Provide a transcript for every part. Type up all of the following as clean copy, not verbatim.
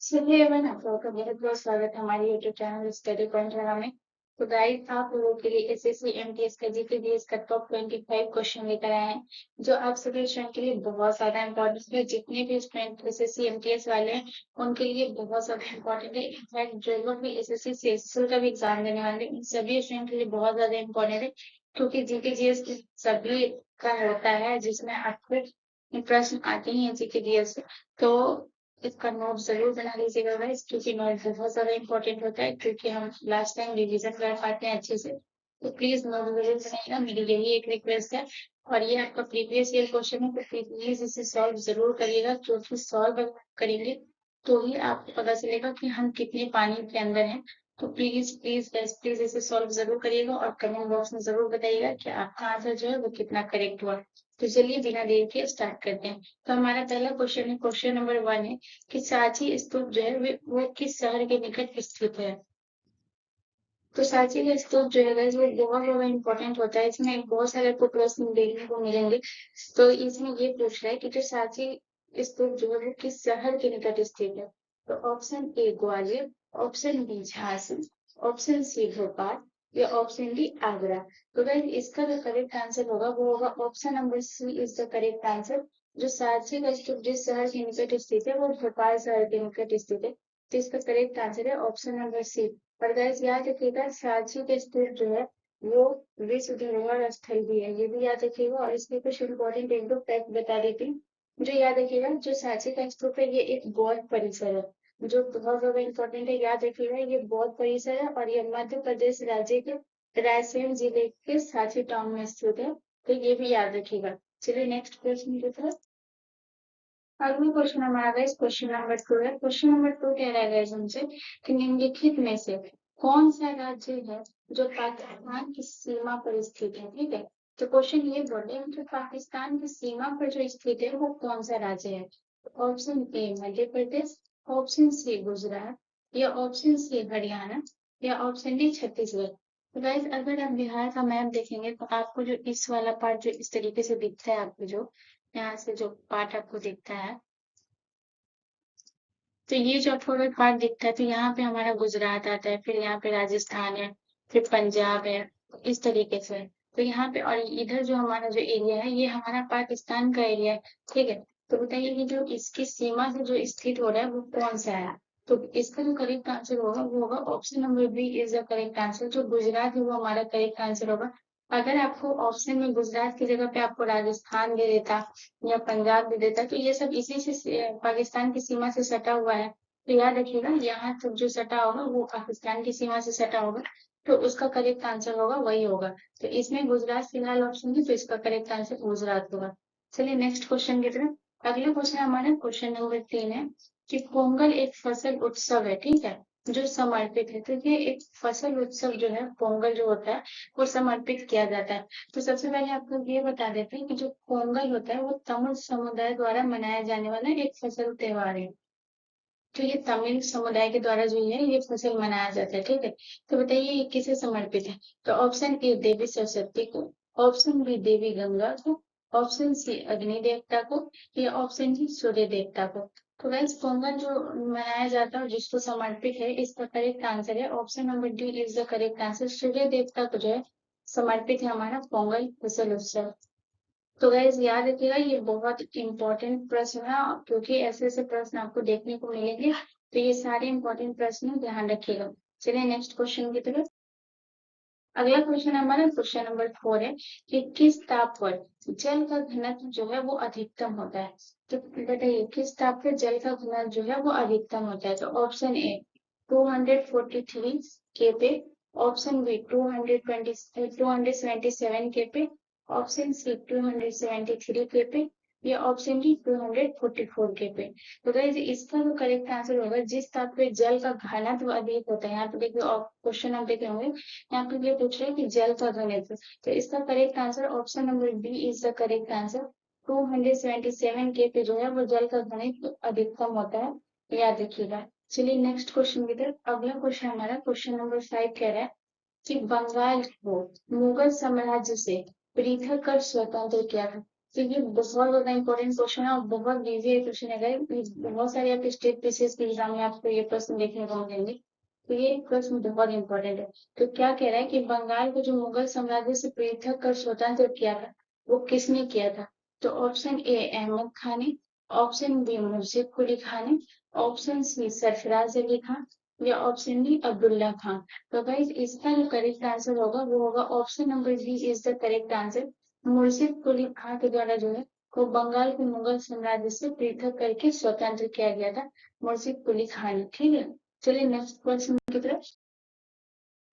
चलिए एवं आप लोगों का बहुत बहुत स्वागत है हमारे यूट्यूब चैनल स्टडी पॉइंट में। तो गाइस आप लोगों के लिए एसएससी एमटीएस का जीके का टॉप 25 क्वेश्चन लेकर आए हैं, जो आप सभी स्टूडेंट के लिए बहुत ज्यादा इंपॉर्टेंट है। जितने भी स्टूडेंट एसएससी एमटीएस वाले हैं उनके लिए बहुत ज्यादा इंपॉर्टेंट है। इनफैक्ट जो लोग भी एसएससी सीएसएल का भी एग्जाम देने वाले हैं उन सभी स्टूडेंट के लिए बहुत ज्यादा इंपॉर्टेंट है, क्योंकि जीके जीएस सभी का होता है जिसमें अक्सर प्रश्न आते ही हैं जीके जीएस से। तो इसका नोट जरूर बना लीजिएगा गाइस, क्योंकि नोट बहुत ज्यादा इंपॉर्टेंट होता है, क्योंकि हम लास्ट टाइम रिवीजन कर पाते हैं अच्छे से। तो प्लीज नोट जरूर बनाइएगा, मेरी यही एक रिक्वेस्ट है। और ये आपका प्रीवियस ईयर क्वेश्चन है, तो प्लीज इसे सॉल्व जरूर करिएगा, क्योंकि सॉल्व करेंगे तो ही आपको पता चलेगा कि हम कितने पानी के अंदर हैं। तो प्लीज प्लीज गाइस, प्लीज इसे सॉल्व जरूर करिएगा और कमेंट बॉक्स में जरूर बताइएगा कि आपका आंसर जो है वो कितना करेक्ट हुआ। तो चलिए बिना देर के स्टार्ट करते हैं। तो हमारा पहला क्वेश्चन है, क्वेश्चन नंबर 1 है कि सांची स्तूप जो है वो किस शहर के निकट स्थित है। तो सांची का स्तूप जो है guys, वो बहुत ज्यादा इंपॉर्टेंट होता है। इसमें बहुत सारे आपको प्रश्न देखने को मिलेंगे। तो इसमें ये पूछ रहा है कि जो सांची स्तूप जो है वो किस शहर के निकट स्थित है। तो option A Gwalior, option B Jhansi, option C Bhopal या ऑप्शन डी आगरा। तो गाइस इसका जो करेक्ट आंसर होगा वो होगा option number C is the correct answer. जो सांची का स्तूप जिस शहर के निकट स्थित है वो भोपाल शहर के निकट स्थित है। तो इसका करेक्ट आंसर है ऑप्शन नंबर सी। और गाइस याद रखिएगा सांची का स्तूप जो है वो विश्व धरोहर स्थल भी है, ये भी याद रखिएगा। और इसके कुछ इम्पोर्टेंट एक दो फैक्ट बता देती हूँ। जो याद रखिएगा, जो सांची का स्तूप है ये एक बौद्ध परिसर है, जो बहुत ज्यादा इंपॉर्टेंट है। याद रखिएगा ये बौद्ध परिसर है और ये मध्य प्रदेश राज्य के रायसेन जिले के सांची टाउन में स्थित है। तो ये भी याद रखिएगा। चलिए नेक्स्ट क्वेश्चन की तरफ। अगला क्वेश्चन हमारा गाइस क्वेश्चन नंबर 2 है। क्वेश्चन नंबर 2 कह रहा है गाइस हमसे कि निम्नलिखित में से कौन सा राज्य है जो पाकिस्तान की सीमा पर स्थित है। ठीक है, तो क्वेश्चन ये बोल रहे हैं कि पाकिस्तान की सीमा पर जो स्थित है वो कौन सा राज्य है। Option A Madhya Pradesh, option C Gujarat या ऑप्शन सी हरियाणा या ऑप्शन डी छत्तीसगढ़। तो गाइस अगर आप बिहार का मैप देखेंगे तो आपको जो इस वाला पार्ट जो इस तरीके से दिखता है, आपको जो यहाँ से जो पार्ट आपको दिखता है, तो ये जो थोड़ा पार्ट दिखता है तो यहाँ पे हमारा गुजरात आता है, फिर यहाँ पे राजस्थान है, फिर पंजाब है, इस तरीके से। तो यहाँ पे और इधर जो हमारा जो एरिया है ये हमारा पाकिस्तान का एरिया है। ठीक है, तो बताइए कि जो इसकी सीमा से जो स्थित हो रहा है वो कौन सा है। तो इसका जो करेक्ट आंसर होगा वो होगा option number B is the correct answer. जो गुजरात है वो हमारा करेक्ट आंसर होगा। अगर आपको ऑप्शन में गुजरात की जगह पे आपको राजस्थान दे देता या पंजाब दे देता तो ये सब इसी से पाकिस्तान की सीमा से सटा हुआ है। तो याद रखिएगा यहाँ तक जो सटा होगा वो पाकिस्तान की सीमा से सटा होगा, तो उसका करेक्ट आंसर होगा वही होगा। तो इसमें गुजरात फिलहाल ऑप्शन है, तो इसका करेक्ट आंसर गुजरात होगा। चलिए नेक्स्ट क्वेश्चन की तरफ। अगला क्वेश्चन हमारा क्वेश्चन नंबर 3 है कि पोंगल एक फसल उत्सव है, ठीक है, जो समर्पित है। तो ये एक फसल उत्सव जो है पोंगल जो होता है वो समर्पित किया जाता है। तो सबसे पहले आपको ये बता देते हैं कि जो पोंगल होता है वो तमिल समुदाय द्वारा मनाया जाने वाला एक फसल त्योहार है। तो ये तमिल समुदाय के द्वारा जो है ये फसल मनाया जाता है। ठीक है, तो बताइए ये किसे समर्पित है। तो ऑप्शन ए देवी सरस्वती को, ऑप्शन बी देवी गंगा को, ऑप्शन सी अग्नि देवता को या ऑप्शन डी सूर्य देवता को। तो गाइस पोंगल जो मनाया जाता है जिसको समर्पित है, इसका करेक्ट आंसर है option number D is the correct answer. सूर्य देवता को जो है समर्पित है हमारा पोंगल फसल उत्सव। तो गाइज याद रखिएगा ये बहुत इंपॉर्टेंट प्रश्न है, क्योंकि ऐसे ऐसे प्रश्न आपको देखने को मिलेंगे। तो ये सारे इंपॉर्टेंट प्रश्न ध्यान रखिएगा। चलिए नेक्स्ट क्वेश्चन की तरफ। अगला क्वेश्चन हमारा क्वेश्चन नंबर 4 है कि किस ताप पर जल का घनत्व जो है वो अधिकतम होता है। तो बताइए किस ताप पर जल का घनत्व जो है वो अधिकतम होता है। तो ऑप्शन ए 243 के पे, ऑप्शन बी 277 के पे, ऑप्शन सी 273 के पे या ऑप्शन डी 244 के पे। तो गाइस इसका जो करेक्ट आंसर होगा जिस ताप पे जल का घनत्व अधिक होता है। यहाँ पे देखिए क्वेश्चन आप देख रहे होंगे, यहाँ पे ये पूछ रहे हैं कि जल का घनत्व। तो इसका correct answer option number B is the correct answer. 277 के पे जो है वो जल का घनत्व अधिकतम होता है, याद रखिएगा। चलिए नेक्स्ट क्वेश्चन की तरफ। अगला क्वेश्चन हमारा क्वेश्चन नंबर 5 कह रहा है कि बंगाल को मुगल साम्राज्य से पृथक कर स्वतंत्र किया था। तो ये बहुत ज्यादा इंपॉर्टेंट क्वेश्चन है और बहुत इजी क्वेश्चन है guys। बहुत सारे आपके स्टेट पीसीएस के एग्जाम में आपको ये प्रश्न देखने को मिलेंगे। तो ये प्रश्न बहुत इंपॉर्टेंट है। तो क्या कह रहा है कि बंगाल को जो मुगल साम्राज्य से पृथक कर स्वतंत्र किया था, वो किसने किया था? तो ऑप्शन ए अहमद खान ने, ऑप्शन बी मुर्शिद कुली खान ने, ऑप्शन सी सरफराज अली खान, या ऑप्शन डी अब्दुल्ला खान। तो गाइस इसका जो करेक्ट आंसर होगा वो होगा option number B is the correct answer. Murshid Quli Khan के द्वारा जो है को बंगाल को मुगल साम्राज्य से पृथक करके स्वतंत्र किया गया था, मुर्शिद कुली खान। ठीक है, चलिए नेक्स्ट क्वेश्चन की तरफ।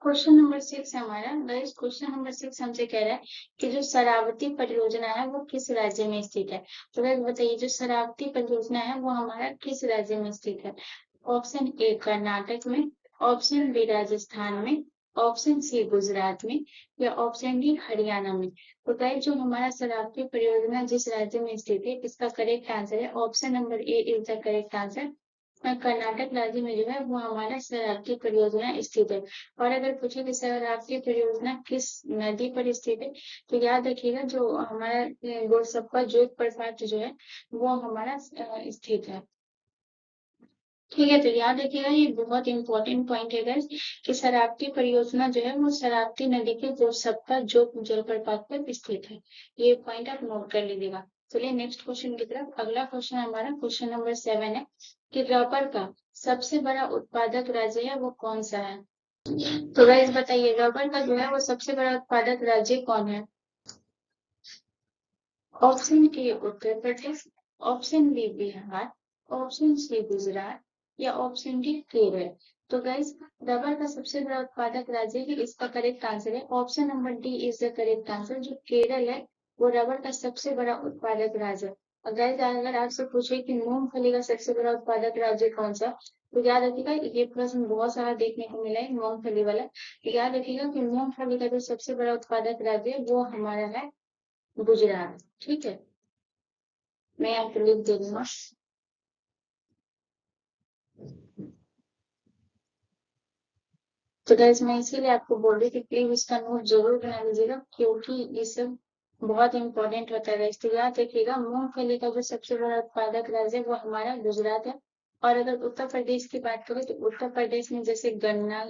क्वेश्चन नंबर 6 है हमारा गाइस। क्वेश्चन नंबर 6 हमसे कह रहा है कि जो शरावती परियोजना है वो किस राज्य में स्थित है? तो गाइस बताइए, जो शरावती परियोजना है वो हमारा किस राज्य में स्थित है? ऑप्शन ए कर्नाटक में, ऑप्शन बी राजस्थान में, ऑप्शन सी गुजरात में, या ऑप्शन डी हरियाणा में। तो गाइस जो हमारा शरावती परियोजना जिस राज्य में स्थित है, इसका करेक्ट आंसर है option number A is the correct answer. Karnataka राज्य में जो है वो हमारा शरावती परियोजना स्थित है। और अगर पूछे कि शरावती परियोजना किस नदी पर स्थित है, तो याद रखिएगा जो हमारा गोरसप्पा जोत प्रपात जो है वो हमारा स्थित है। ठीक है, तो याद रखिएगा ये बहुत इंपॉर्टेंट पॉइंट है गाइस कि शरावती परियोजना जो है वो शरावती नदी के गोरसप्पा जोत जलप्रपात पर स्थित है। ये पॉइंट आप नोट कर लीजिएगा। चलिए नेक्स्ट क्वेश्चन की तरफ। अगला क्वेश्चन हमारा क्वेश्चन नंबर 7 है कि रबर का सबसे बड़ा उत्पादक राज्य है वो कौन सा है? तो गाइस बताइए, रबर का जो है वो सबसे बड़ा उत्पादक राज्य कौन है? Option A Uttar Pradesh, option B Bihar, option C Gujarat, या ऑप्शन डी केरल। तो गाइस रबर का सबसे बड़ा उत्पादक राज्य है, इसका करेक्ट आंसर है option number D is the correct answer. जो केरल है वो रबर का सबसे बड़ा उत्पादक राज्य है। और गाइस अगर आपसे पूछे कि मूंगफली का सबसे बड़ा उत्पादक राज्य कौन सा, तो याद रखिएगा ये प्रश्न बहुत सारा देखने को मिला है मूंगफली वाला। तो याद रखिएगा कि मूंगफली का जो सबसे बड़ा उत्पादक राज्य है वो हमारा है गुजरात। ठीक है, मैं आपको लिख दे दूंगा। तो गाइस मैं इसीलिए आपको बोल रही थी प्लीज इसका नोट जरूर बना लीजिएगा, क्योंकि ये सब बहुत इंपॉर्टेंट होता है। तो याद रखिएगा मूंगफली का जो सबसे बड़ा उत्पादक राज्य है वो हमारा गुजरात है। और अगर उत्तर प्रदेश की बात करें तो उत्तर प्रदेश में जैसे गन्ना,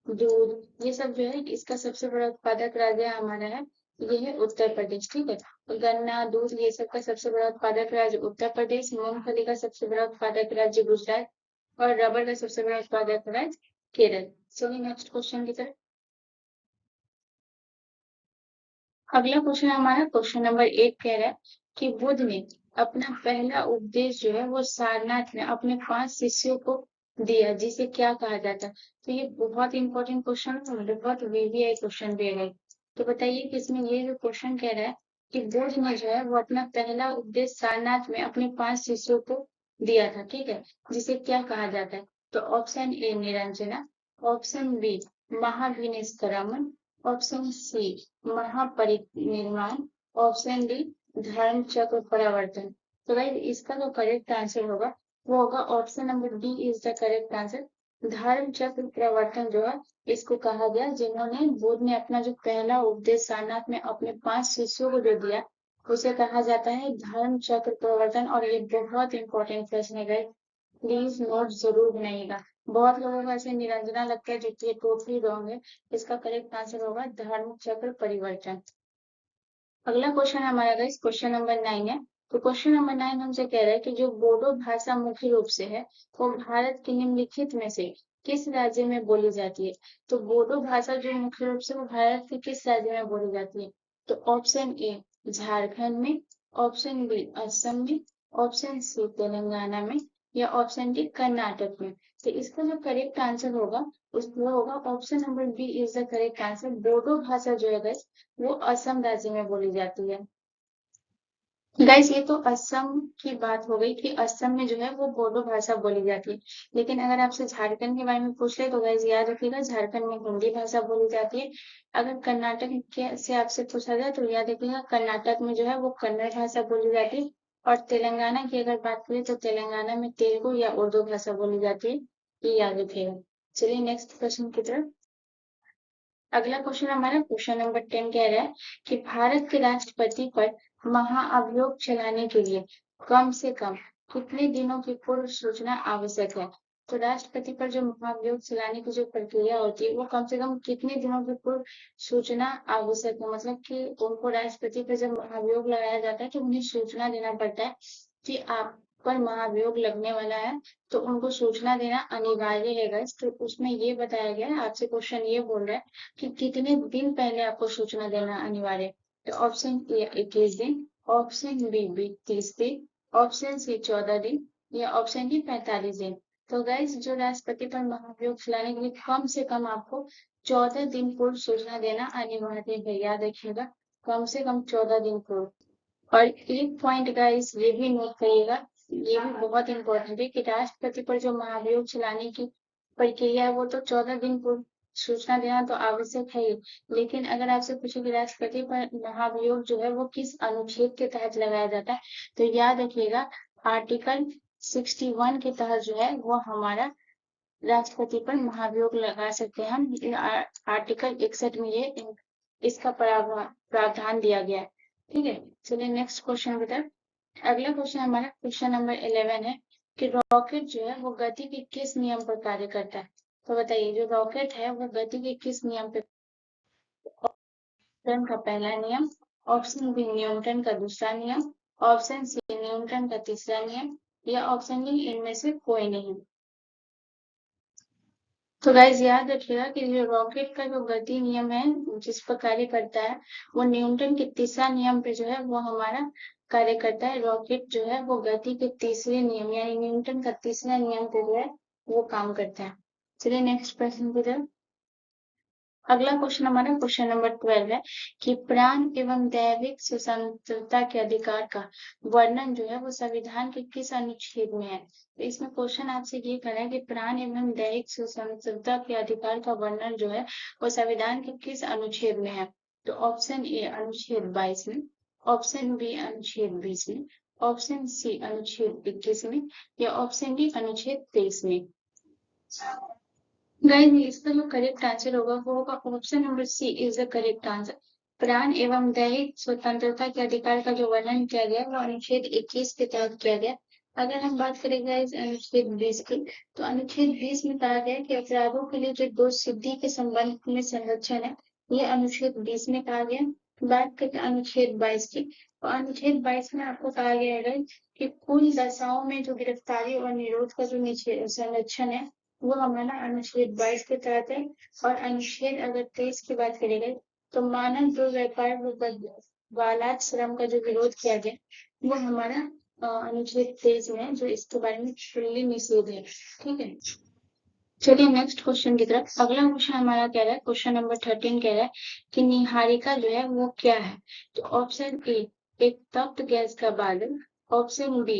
दूध, ये सब जो है इसका सबसे बड़ा उत्पादक राज्य हमारा है, ये है उत्तर प्रदेश। ठीक है, तो गन्ना, दूध, ये सब का सबसे बड़ा उत्पादक राज्य उत्तर प्रदेश, मूंगफली का सबसे बड़ा उत्पादक राज्य गुजरात, और रबर का सबसे बड़ा उत्पादक राज्य केरल। चलिए नेक्स्ट क्वेश्चन की तरफ। अगला क्वेश्चन हमारा क्वेश्चन नंबर 8 कह रहा है कि बुद्ध ने अपना पहला उपदेश जो है वो सारनाथ में अपने 5 शिष्यों को दिया, जिसे क्या कहा जाता है? तो ये बहुत इंपॉर्टेंट क्वेश्चन है, बहुत वीवीआई क्वेश्चन भी है। तो बताइए कि इसमें ये जो क्वेश्चन कह रहा है कि बुद्ध ने जो है वो अपना पहला उपदेश सारनाथ में अपने 5 शिष्यों को दिया था, ठीक है, जिसे क्या कहा जाता है? तो option A Niranjana, option B महाविनिष्कर्मण, ऑप्शन सी महापरिनिर्वाण, ऑप्शन डी धर्म चक्र परिवर्तन। तो गाइस इसका जो करेक्ट आंसर होगा वो होगा option number D is the correct answer. धर्म चक्र परिवर्तन जो है इसको कहा गया, जिन्होंने बुद्ध ने अपना जो पहला उपदेश सारनाथ में अपने 5 शिष्यों को जो दिया उसे कहा जाता है धर्म चक्र परिवर्तन। और ये बहुत इंपॉर्टेंट प्रश्न है गाइस, प्लीज नोट जरूर बनाइएगा। बहुत लोगों को ऐसे निरंजना लगता है जो कि टोटली रॉन्ग है। इसका करेक्ट आंसर होगा धर्म चक्र परिवर्तन। अगला क्वेश्चन हमारा गाइस क्वेश्चन नंबर 9 है। तो क्वेश्चन नंबर 9 हमसे कह रहा है कि जो बोडो भाषा मुख्य रूप से है वो भारत के निम्नलिखित में से किस राज्य में बोली जाती है? तो बोडो भाषा जो मुख्य रूप से वो भारत के किस राज्य में बोली जाती है? तो ऑप्शन ए झारखंड में, ऑप्शन बी असम में, ऑप्शन सी तेलंगाना में, या ऑप्शन डी कर्नाटक में। तो इसका जो करेक्ट आंसर होगा उसमें होगा option number B is the correct answer. Bodo भाषा जो है गाइस वो असम राज्य में बोली जाती है। गाइस ये तो असम की बात हो गई कि असम में जो है वो बोडो भाषा बोली जाती है। लेकिन अगर आपसे झारखंड के बारे में पूछ ले तो गाइस याद रखिएगा झारखंड में हिंदी भाषा बोली जाती है। अगर कर्नाटक के से आपसे पूछा जाए तो याद रखिएगा कर्नाटक में जो है वो कन्नड़ भाषा बोली जाती है। और तेलंगाना की अगर बात करें तो तेलंगाना में तेलुगु या उर्दू भाषा बोली जाती है, ये याद रखिएगा। चलिए नेक्स्ट क्वेश्चन की तरफ। अगला क्वेश्चन हमारा क्वेश्चन नंबर 10 कह रहा है कि भारत के राष्ट्रपति पर महाअभियोग चलाने के लिए कम से कम कितने दिनों की पूर्व सूचना आवश्यक है? तो राष्ट्रपति पर जो महाभियोग चलाने की जो प्रक्रिया होती है वो कम से कम कितने दिनों की पूर्व सूचना आवश्यक है, मतलब कि उनको राष्ट्रपति पर जब महाभियोग लगाया जाता है तो उन्हें सूचना देना पड़ता है कि आप पर महाभियोग लगने वाला है, तो उनको सूचना देना अनिवार्य है गाइस। तो उसमें ये बताया गया है, आपसे क्वेश्चन ये बोल रहा है कि कितने दिन पहले आपको सूचना देना अनिवार्य है। तो ऑप्शन ए 21 दिन, ऑप्शन बी 30 दिन, ऑप्शन सी 14 दिन या ऑप्शन डी 45 दिन। तो गाइस जो राष्ट्रपति पर महाभियोग चलाने के लिए कम से कम आपको 14 दिन पूर्व सूचना देना अनिवार्य है, याद रखिएगा, कम से कम 14 दिन पूर्व। और एक पॉइंट गाइस ये भी नोट करिएगा, ये भी बहुत इंपॉर्टेंट है कि राष्ट्रपति पर जो महाभियोग चलाने की प्रक्रिया है वो तो 14 दिन पूर्व सूचना देना तो आवश्यक है ही, लेकिन अगर आपसे पूछे कि राष्ट्रपति पर महाभियोग जो है वो किस अनुच्छेद के तहत लगाया जाता है, तो याद रखिएगा आर्टिकल 61 के तहत जो है वो हमारा राष्ट्रपति पर महाभियोग लगा सकते हैं हम। आर्टिकल 61 में ये इसका प्रावधान दिया गया है। ठीक है, चलिए नेक्स्ट क्वेश्चन की तरफ। अगला क्वेश्चन हमारा क्वेश्चन नंबर 11 है कि रॉकेट जो है वो गति के किस नियम पर कार्य करता है? तो बताइए जो रॉकेट है वो गति के किस नियम पे? न्यूटन का पहला नियम, ऑप्शन बी न्यूटन का दूसरा नियम, ऑप्शन सी न्यूटन का तीसरा नियम या ऑप्शन डी इनमें से कोई नहीं। तो गाइज याद रखिएगा कि जो रॉकेट का जो गति नियम है जिस पर कार्य करता है वो न्यूटन के तीसरा नियम पे जो है वो हमारा कार्य करता है। रॉकेट जो है वो गति के तीसरे नियम यानी न्यूटन का तीसरा नियम पे जो है वो काम करता है। चलिए नेक्स्ट प्रश्न की तरफ। अगला क्वेश्चन हमारा क्वेश्चन नंबर 12 है कि प्राण एवं दैविक स्वतंत्रता के अधिकार का वर्णन जो है वो संविधान के किस अनुच्छेद में है? तो इसमें क्वेश्चन आपसे ये कर रहा है कि प्राण एवं दैविक स्वतंत्रता के अधिकार का वर्णन जो है वो संविधान के किस अनुच्छेद में है? तो ऑप्शन ए अनुच्छेद 22 में, ऑप्शन बी अनुच्छेद 20 में, ऑप्शन सी अनुच्छेद 21 में या ऑप्शन डी अनुच्छेद 23 में। गाइस इसका जो करेक्ट आंसर होगा वो होगा option number C is the correct answer. प्राण एवं दैहिक स्वतंत्रता के अधिकार का जो वर्णन किया गया वो अनुच्छेद 21 के तहत किया गया। अगर हम बात करें गाइस अनुच्छेद 20 की, तो अनुच्छेद 20 में कहा गया कि अपराधों के लिए जो दोष सिद्धि के संबंध में संरक्षण है ये अनुच्छेद 20 में कहा गया। बात करें अनुच्छेद 22 की, तो अनुच्छेद 22 में आपको कहा गया है कि कुल दशाओं में जो गिरफ्तारी और निरोध का जो संरक्षण है वो हमारा अनुच्छेद 22 के तहत है। और अनुच्छेद अगर 23 की बात करेंगे तो मानव दुर्व्यापार बालात श्रम का जो विरोध किया गया वो हमारा अनुच्छेद 23 में है, जो इसके बारे में खुली निषेध है। ठीक है, चलिए नेक्स्ट क्वेश्चन की तरफ। अगला क्वेश्चन हमारा कह रहा है क्वेश्चन नंबर 13 कह रहा है कि निहारिका जो है वो क्या है? तो ऑप्शन ए एक तप्त गैस का बादल, ऑप्शन बी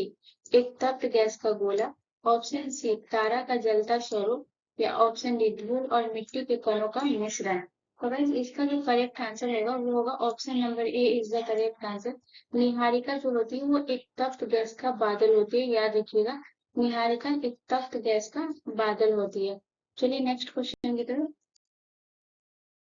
एक तप्त गैस का गोला, ऑप्शन सी तारा का जलता स्वरूप या ऑप्शन डी धूल और मिट्टी के कणों का मिश्रण। तो गाइस इसका जो करेक्ट आंसर रहेगा वो होगा option number A is the correct answer. Niharika जो होती है वो एक तप्त गैस का बादल होती है, याद रखिएगा निहारिका एक तप्त गैस का बादल होती है। चलिए नेक्स्ट क्वेश्चन की तरफ।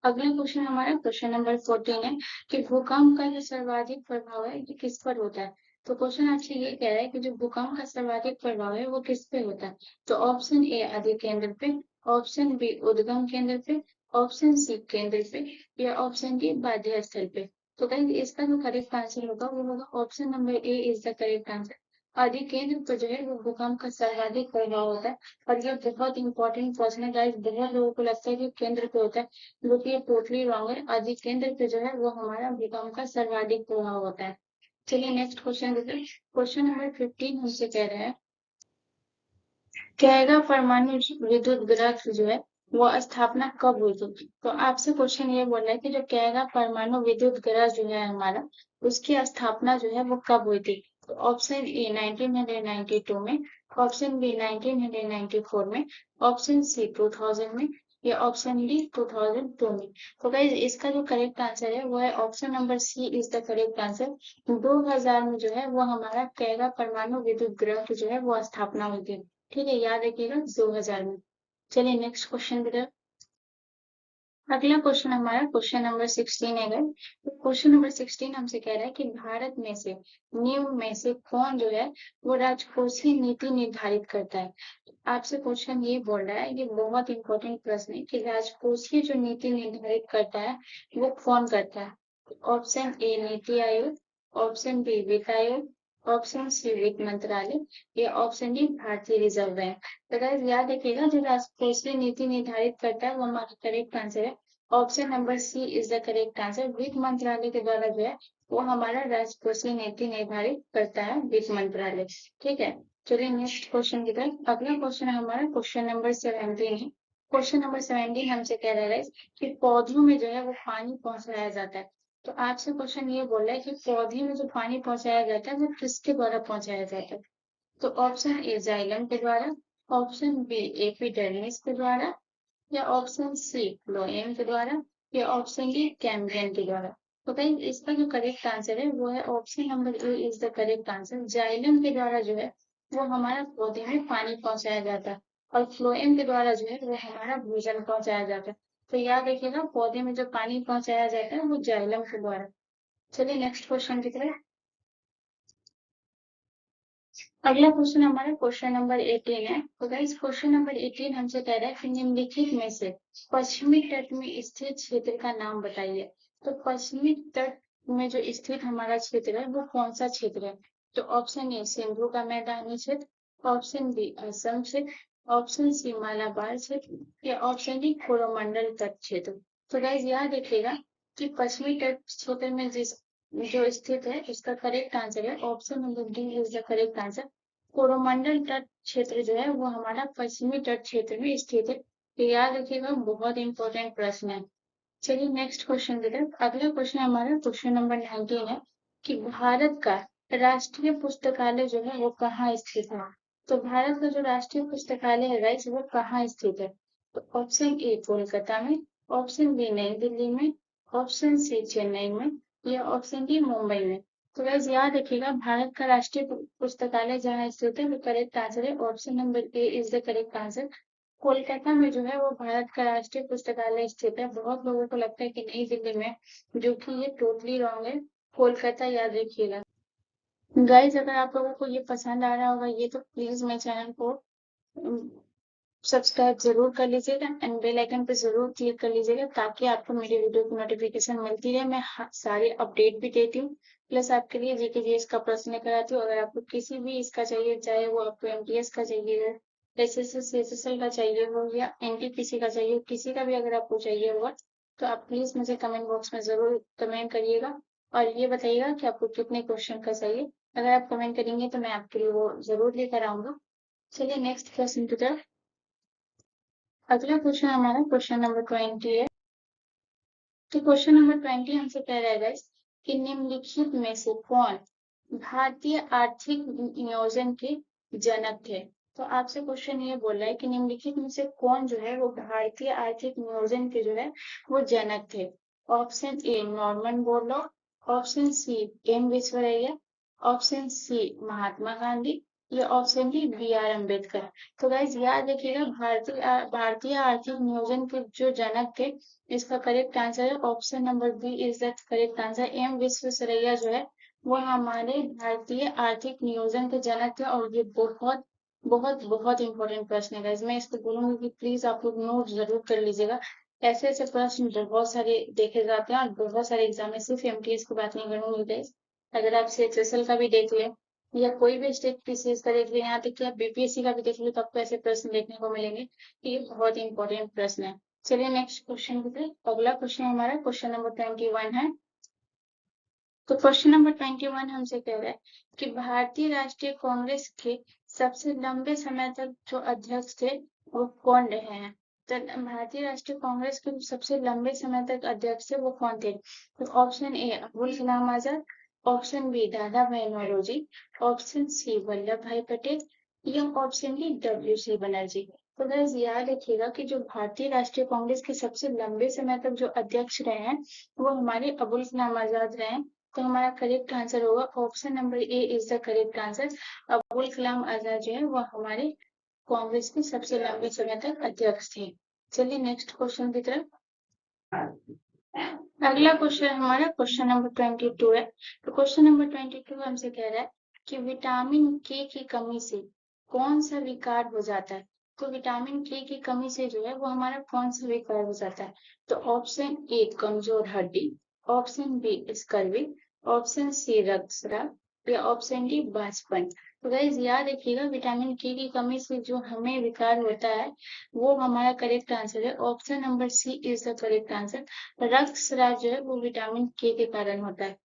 अगला क्वेश्चन हमारा क्वेश्चन नंबर 14 है कि भूकंप का जो सर्वाधिक प्रभाव है ये किस पर होता है? तो क्वेश्चन आपसे ये कह रहा है कि जो भूकंप का सर्वाधिक प्रभाव है वो किस पे होता है? तो ऑप्शन ए आदि केंद्र पे, ऑप्शन बी उद्गम केंद्र पे, ऑप्शन सी केंद्र पे या ऑप्शन डी बाध्य स्थल पे। तो कहीं इसका जो करेक्ट आंसर होगा वो होगा option number A is the correct answer. आदि केंद्र पर जो है वो भूकंप का सर्वाधिक प्रभाव होता है। और ये बहुत इंपॉर्टेंट क्वेश्चन है गाइस, बहुत लोगों को लगता है कि केंद्र पे होता है, जो कि टोटली रॉन्ग है। आदि केंद्र पे जो है वो हमारा भूकंप का सर्वाधिक प्रभाव होता है। चलिए नेक्स्ट क्वेश्चन देखते हैं। क्वेश्चन नंबर 15 हमसे कह रहा है कैगा परमाणु विद्युत ग्रह जो है वो स्थापना कब हुई थी? तो आपसे क्वेश्चन ये बोल रहा है कि जो कैगा परमाणु विद्युत ग्रह जो है हमारा उसकी स्थापना जो है वो कब हुई थी? तो ऑप्शन ए 1992 में, ऑप्शन बी 1994 में, ऑप्शन सी 2000 में या ऑप्शन डी 2002 में। तो गाइस इसका जो करेक्ट आंसर है वो है option number C is the correct answer. 2000 में जो है वो हमारा कैगा परमाणु विद्युत ग्रह की जो है वो स्थापना हुई थी। ठीक है, याद रखिएगा 2000 में। चलिए नेक्स्ट क्वेश्चन की तरफ। अगला क्वेश्चन हमारा क्वेश्चन नंबर 16 है। तो क्वेश्चन नंबर 16 हमसे कह रहा है कि भारत में से निम्न में से कौन जो है वो राजकोषीय नीति निर्धारित करता है। आपसे क्वेश्चन ये बोल रहा है, ये बहुत इंपॉर्टेंट प्रश्न है कि राजकोषीय जो नीति निर्धारित करता है वो कौन करता है। ऑप्शन ए नीति आयोग, ऑप्शन बी वित्त आयोग, ऑप्शन सी वित्त मंत्रालय या ऑप्शन डी भारतीय रिजर्व बैंक। तो गाइस याद रखिएगा, जो राजकोषीय नीति निर्धारित करता है वो हमारा करेक्ट आंसर है। Option number C is the correct answer. वित्त मंत्रालय के द्वारा जो है वो हमारा राजकोषीय नीति निर्धारित करता है, वित्त मंत्रालय। ठीक है, चलिए नेक्स्ट क्वेश्चन की तरफ। अगला क्वेश्चन हमारा क्वेश्चन नंबर 17 है। क्वेश्चन नंबर 17 हमसे कह रहा है कि पौधों में जो है वो पानी पहुंचाया जाता है। तो आपसे क्वेश्चन ये बोल रहा है कि पौधे में जो पानी पहुंचाया जाता है वो किसके द्वारा पहुंचाया जाता है। तो ऑप्शन ए जाइलम के द्वारा, ऑप्शन बी एपिडर्मिस के द्वारा या ऑप्शन सी फ्लोएम के द्वारा या ऑप्शन डी कैम्बियम के द्वारा। तो कहीं इसका जो करेक्ट आंसर है वो है option number A is the correct answer. Xylem के द्वारा जो है वो हमारा पौधे में पानी पहुंचाया जाता है और फ्लोएम के द्वारा जो है वो हमारा भोजन पहुंचाया जाता है। तो याद रखिएगा, पौधे में जो पानी पहुंचाया जाता है वो जाइलम के द्वारा। चलिए नेक्स्ट क्वेश्चन की तरफ। अगला क्वेश्चन हमारा क्वेश्चन नंबर 18 है। तो गाइस क्वेश्चन नंबर 18 हमसे कह रहा है कि निम्नलिखित में से पश्चिमी तट में स्थित क्षेत्र का नाम बताइए। तो पश्चिमी तट में जो स्थित हमारा क्षेत्र है वो कौन सा क्षेत्र है। तो ऑप्शन ए सिंधु का मैदानी क्षेत्र, ऑप्शन बी असम क्षेत्र, ऑप्शन सी मालाबार क्षेत्र या ऑप्शन डी कोरोमंडल तट क्षेत्र। तो गाइस याद रखिएगा कि पश्चिमी तट क्षेत्र में जिस जो स्थित है इसका करेक्ट आंसर है option number D is the correct answer. Coromandel तट क्षेत्र जो है वो हमारा पश्चिमी तट क्षेत्र में स्थित है। तो याद रखिएगा, बहुत इंपॉर्टेंट प्रश्न है। चलिए नेक्स्ट क्वेश्चन की तरफ। अगला क्वेश्चन हमारा क्वेश्चन नंबर 19 है कि भारत का राष्ट्रीय पुस्तकालय जो है वो कहाँ स्थित है। तो भारत का जो राष्ट्रीय पुस्तकालय है गाइस वो कहाँ स्थित है। तो ऑप्शन ए कोलकाता में, ऑप्शन बी नई दिल्ली में, ऑप्शन सी चेन्नई में या ऑप्शन डी मुंबई में। तो गाइस याद रखिएगा, भारत का राष्ट्रीय पुस्तकालय जहाँ स्थित है वो करेक्ट आंसर है। Option number A is the correct answer. Kolkata में जो है वो भारत का राष्ट्रीय पुस्तकालय स्थित है। बहुत लोगों को लगता है कि नई दिल्ली में, जो कि ये टोटली रॉन्ग है। कोलकाता याद रखिएगा। गाइज अगर आप लोगों को ये पसंद आ रहा होगा ये तो प्लीज मेरे चैनल को सब्सक्राइब जरूर कर लीजिएगा एंड बेल आइकन पे जरूर क्लिक कर लीजिएगा ताकि आपको मेरी वीडियो की नोटिफिकेशन मिलती रहे। मैं सारे अपडेट भी देती हूँ, प्लस आपके लिए जीके जीएस का प्रश्न लेकर आती हूँ। अगर आपको किसी भी इसका चाहिए, चाहे वो आपको एमटीएस का चाहिए, एसएससी सीएसएसएल का चाहिए हो या एनटीपीसी का चाहिए, किसी का भी अगर आपको चाहिए होगा तो आप प्लीज मुझे कमेंट बॉक्स में जरूर कमेंट करिएगा और ये बताइएगा कि आपको कितने क्वेश्चन का चाहिए। अगर आप कमेंट करेंगे तो मैं आपके लिए वो जरूर लेकर आऊंगा। चलिए नेक्स्ट क्वेश्चन की तरफ। अगला क्वेश्चन हमारा क्वेश्चन नंबर 20 है। तो क्वेश्चन नंबर 20 हमसे कह रहा है गाइस कि निम्नलिखित में से कौन भारतीय आर्थिक नियोजन के जनक थे। तो आपसे क्वेश्चन ये बोल रहा है कि निम्नलिखित में से कौन जो है वो भारतीय आर्थिक नियोजन के जो है वो जनक थे। Option A Norman Borlaug, option C M Visvesvaraya, option C Mahatma Gandhi या option D B R Ambedkar. तो गाइज याद रखिएगा, भारतीय आर्थिक नियोजन के जो जनक थे इसका करेक्ट आंसर है option number B is the correct answer. M Visvesvaraya जो है वो हमारे भारतीय आर्थिक नियोजन के जनक थे। और ये बहुत बहुत बहुत इंपॉर्टेंट प्रश्न है गाइस। मैं इसको बोलूंगी कि प्लीज आप लोग नोट जरूर कर लीजिएगा। ऐसे ऐसे प्रश्न बहुत सारे देखे जाते हैं और बहुत सारे एग्जाम में, सिर्फ एमटीएस की बात नहीं करूंगी गाइस। अगर आप सीएचएसएल का भी देख ले या कोई भी स्टेट पीसीएस का देख ले, यहाँ तक कि आप बीपीएससी का भी देख लो तो आपको ऐसे प्रश्न देखने को मिलेंगे। ये बहुत इंपॉर्टेंट प्रश्न है। चलिए नेक्स्ट क्वेश्चन की तरफ। अगला क्वेश्चन हमारा क्वेश्चन नंबर 21 है। तो क्वेश्चन नंबर 21 हमसे कह रहा है कि भारतीय राष्ट्रीय कांग्रेस के सबसे लंबे समय तक जो अध्यक्ष थे वो कौन रहे हैं। तो भारतीय राष्ट्रीय कांग्रेस के सबसे लंबे समय तक अध्यक्ष थे वो कौन थे। तो option A Abdul Kalam Azad, option B Dadabhai Naoroji, option C Vallabhbhai Patel या option D W C Banerjee. तो गाइस याद रखिएगा कि जो भारतीय राष्ट्रीय कांग्रेस के सबसे लंबे समय तक जो अध्यक्ष रहे हैं वो हमारे अब्दुल कलाम आजाद रहे हैं। तो हमारा करेक्ट आंसर होगा option number A is the correct answer. Abdul Kalam Azad जो है वो हमारे कांग्रेस के सबसे लंबे समय तक अध्यक्ष थे। चलिए नेक्स्ट क्वेश्चन की तरफ। अगला क्वेश्चन हमारा क्वेश्चन नंबर 22 है। तो क्वेश्चन नंबर 22 हमसे कह रहा है कि विटामिन के की कमी से कौन सा विकार हो जाता है। तो विटामिन के की कमी से जो है वो हमारा कौन सा विकार हो जाता है। तो ऑप्शन ए कमजोर हड्डी, option B scurvy, option C रक्तस्राव या ऑप्शन डी बांझपन। तो गाइस याद रखिएगा विटामिन के की कमी से जो हमें विकार होता है वो हमारा करेक्ट आंसर है। Option number C is the correct answer. रक्तस्राव जो है वो विटामिन के के कारण होता है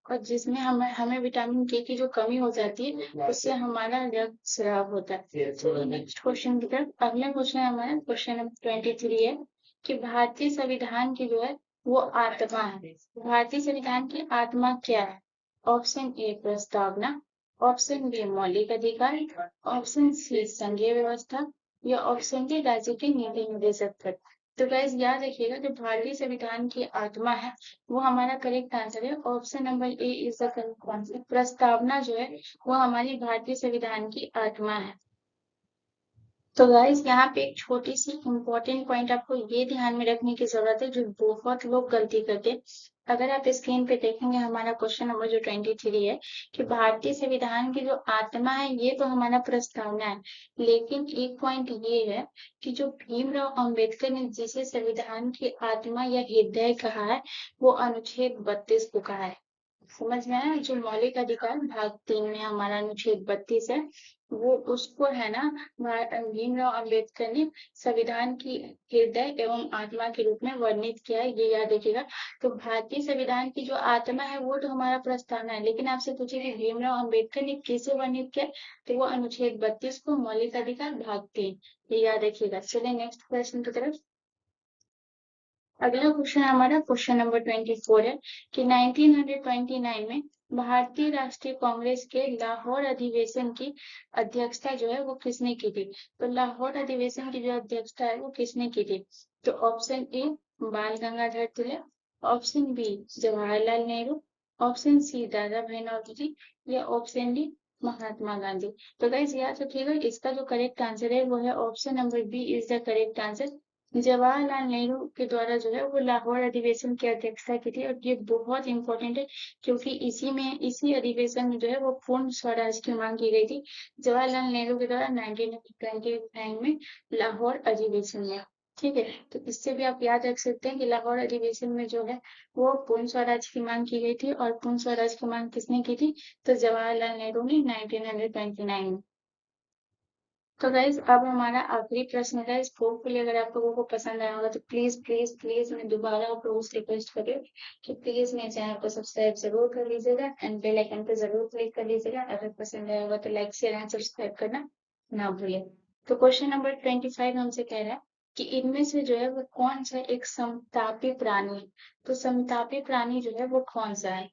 और जिसमें हमें हमें विटामिन के की जो कमी हो जाती है उससे हमारा रक्तस्राव होता है। चलिए नेक्स्ट क्वेश्चन की तरफ। अगला क्वेश्चन हमारा क्वेश्चन नंबर 23 है कि भारतीय संविधान की जो है वो आत्मा है। भारतीय संविधान की आत्मा क्या है। ऑप्शन ए प्रस्तावना, ऑप्शन बी मौलिक अधिकार, ऑप्शन सी संघीय व्यवस्था या ऑप्शन डी राज्य के नीति निर्देशक तत्व। तो गाइस याद रखिएगा जो भारतीय संविधान की आत्मा है वो हमारा करेक्ट आंसर है। Option number A is the correct answer. प्रस्तावना जो है वो हमारी भारतीय संविधान की आत्मा है। तो गाइस यहाँ पे एक छोटी सी इम्पोर्टेंट पॉइंट आपको ये ध्यान में रखने की जरूरत है जो बहुत लोग गलती करते हैं। अगर आप स्क्रीन पे देखेंगे हमारा क्वेश्चन नंबर जो 23 है कि भारतीय संविधान की जो आत्मा है ये तो हमारा प्रस्तावना है, लेकिन एक पॉइंट ये है कि जो भीमराव अंबेडकर ने जिसे संविधान की आत्मा या हृदय कहा है वो अनुच्छेद 32 को कहा है। समझ में आया। जो मौलिक अधिकार भाग 3 में हमारा अनुच्छेद 32 है वो उसको है ना भीमराव अंबेडकर ने संविधान की हृदय एवं आत्मा के रूप में वर्णित किया है, ये याद रखिएगा। तो भारतीय संविधान की जो आत्मा है वो तो हमारा प्रस्तावना है, लेकिन आपसे पूछे कि भीमराव अंबेडकर ने किसे वर्णित किया तो वो अनुच्छेद 32 को मौलिक अधिकार भाग 3, ये याद रखिएगा। चलिए नेक्स्ट क्वेश्चन की तरफ। अगला क्वेश्चन हमारा क्वेश्चन नंबर 24 है कि 1929 में भारतीय राष्ट्रीय कांग्रेस के लाहौर अधिवेशन की अध्यक्षता जो है वो किसने की थी। तो लाहौर अधिवेशन की जो अध्यक्षता है वो किसने की थी। तो option A Bal Gangadhar Tilak, option B Jawaharlal Nehru, option C Dadabhai Naoroji या ऑप्शन डी महात्मा गांधी। तो गाइस याद रखिएगा इसका जो करेक्ट आंसर है वो है option number B is the correct answer. Jawaharlal Nehru के द्वारा जो है वो लाहौर अधिवेशन की अध्यक्षता की थी और ये बहुत इंपॉर्टेंट है क्योंकि इसी अधिवेशन में जो है वो पूर्ण स्वराज की मांग की गई थी जवाहरलाल नेहरू के द्वारा 1929 में लाहौर अधिवेशन में। ठीक है, तो इससे भी आप याद रख सकते हैं कि लाहौर अधिवेशन में जो है वो पूर्ण स्वराज की मांग की गई थी और पूर्ण स्वराज की मांग किसने की थी तो जवाहरलाल नेहरू ने 1929 में। तो गाइज अब हमारा आखिरी प्रश्न है। होपफुली अगर आप लोगों को पसंद आया होगा तो प्लीज प्लीज प्लीज मैं दोबारा आप लोगों से रिक्वेस्ट कर रही हूँ कि प्लीज मेरे चैनल को सब्सक्राइब जरूर कर लीजिएगा एंड बेल आइकन पे जरूर क्लिक कर लीजिएगा। अगर पसंद आया होगा तो लाइक शेयर एंड सब्सक्राइब करना ना भूलें। तो क्वेश्चन नंबर 25 हमसे कह रहा है कि इनमें से जो है वो कौन सा एक समतापी प्राणी है। तो समतापी प्राणी जो है वो कौन सा है।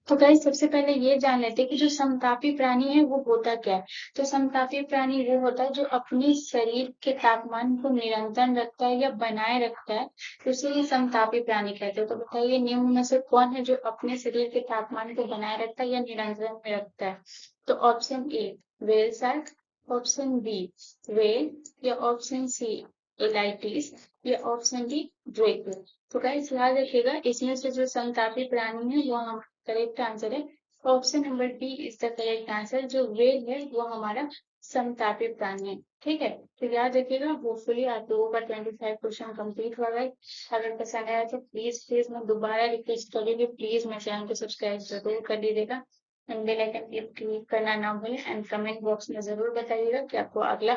तो गाइस सबसे पहले ये जान लेते हैं कि जो समतापी प्राणी है वो होता क्या है। तो समतापी प्राणी वो होता है जो अपने शरीर के तापमान को निरंतर रखता है या बनाए रखता है, तो उसे ही समतापी प्राणी कहते हैं। तो बताइए निम्न में से कौन है जो अपने शरीर के तापमान को बनाए रखता है या निरंतर में रखता है। तो option A whale shark, option B whale या ऑप्शन सी एलाइटिस या ऑप्शन डी ड्रेगन। तो गाइस याद रखिएगा इसमें से जो समतापी प्राणी है वो हम करेक्ट आंसर है। Option number B is the correct answer. जो व्हेल है वो हमारा समतापी प्राणी है। ठीक है, तो याद रखिएगा। होपफुली आप लोगों का 25 क्वेश्चन कंप्लीट हो गए। अगर पसंद आया तो प्लीज प्लीज मैं दोबारा रिक्वेस्ट करूंगी प्लीज मेरे चैनल को सब्सक्राइब जरूर कर लीजिएगा एंड बेल आइकन क्लिक करना ना भूलें एंड कमेंट बॉक्स में जरूर बताइएगा कि आपको अगला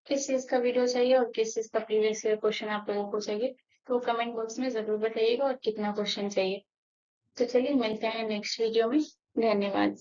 किस चीज का वीडियो चाहिए और किस चीज का प्रीवियस ईयर क्वेश्चन आप लोगों को चाहिए। तो कमेंट बॉक्स में जरूर बताइएगा और कितना क्वेश्चन चाहिए। तो चलिए मिलते हैं नेक्स्ट वीडियो में। धन्यवाद।